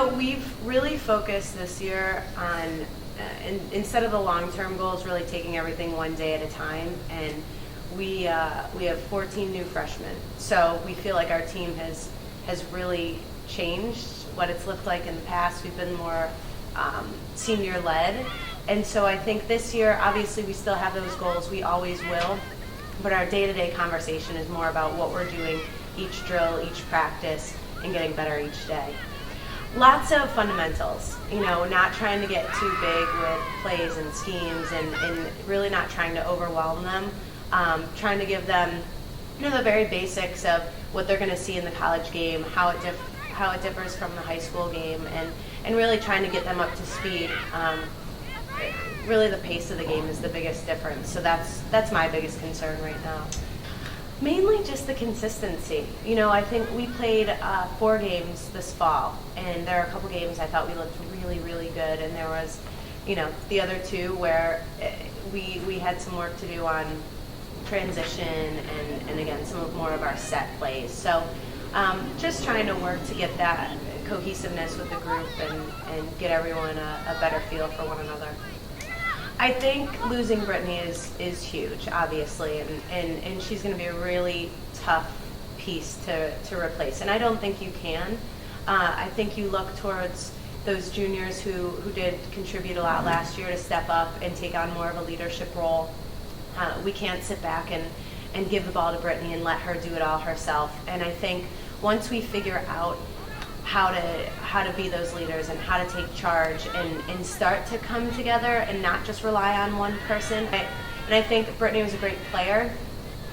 We've really focused this year on, instead of the long-term goals, really taking everything one day at a time. And we have 14 new freshmen. So we feel like our team has really changed what it's looked like in the past. We've been more senior-led. And so I think this year, obviously we still have those goals, we always will, but our day-to-day conversation is more about what we're doing each drill, each practice, and getting better each day. Lots of fundamentals, not trying to get too big with plays and schemes and really not trying to overwhelm them, trying to give them the very basics of what they're going to see in the college game, how it differs from the high school game, and really trying to get them up to speed. Really the pace of the game is the biggest difference, so that's my biggest concern right now. Mainly just the consistency. I think we played 4 games this fall, and there are a couple games I thought we looked really, really good, and there was, the other 2 where we had some work to do on transition and again, some more of our set plays. So just trying to work to get that cohesiveness with the group and get everyone a better feel for one another. I think losing Brittany is huge, obviously, and she's going to be a really tough piece to replace. And I don't think you can. I think you look towards those juniors who did contribute a lot last year to step up and take on more of a leadership role. We can't sit back and give the ball to Brittany and let her do it all herself. And I think once we figure out how to be those leaders and how to take charge and start to come together and not just rely on one person. And I think Brittany was a great player,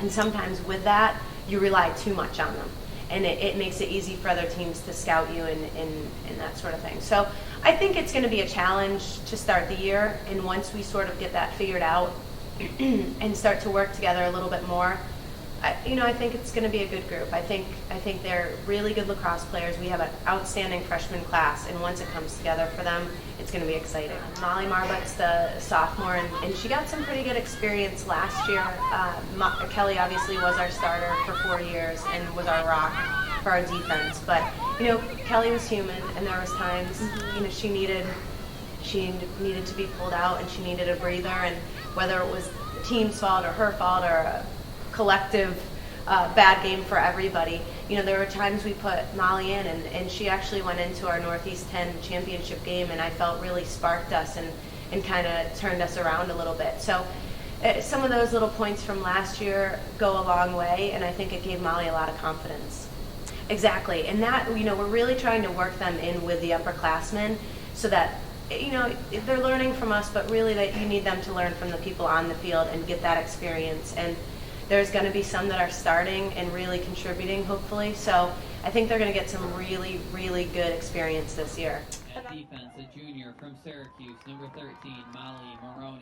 and sometimes with that, you rely too much on them. And it makes it easy for other teams to scout you and that sort of thing. So I think it's going to be a challenge to start the year, and once we sort of get that figured out and start to work together a little bit more, I think it's going to be a good group. I think they're really good lacrosse players. We have an outstanding freshman class, and once it comes together for them, it's going to be exciting. Molly Marbuck's the sophomore, and she got some pretty good experience last year. Kelly obviously was our starter for 4 years and was our rock for our defense. But Kelly was human, and there was times she needed to be pulled out, and she needed a breather. And whether it was the team's fault or her fault or a collective bad game for everybody, there were times we put Molly in, and she actually went into our Northeast 10 championship game, and I felt really sparked us and kind of turned us around a little bit. So some of those little points from last year go a long way, and I think it gave Molly a lot of confidence. Exactly, and that we're really trying to work them in with the upperclassmen so that they're learning from us, but really that you need them to learn from the people on the field and get that experience. And there's going to be some that are starting and really contributing, hopefully. So I think they're going to get some really, really good experience this year. At defense, a junior from Syracuse, number 13, Molly Moyne.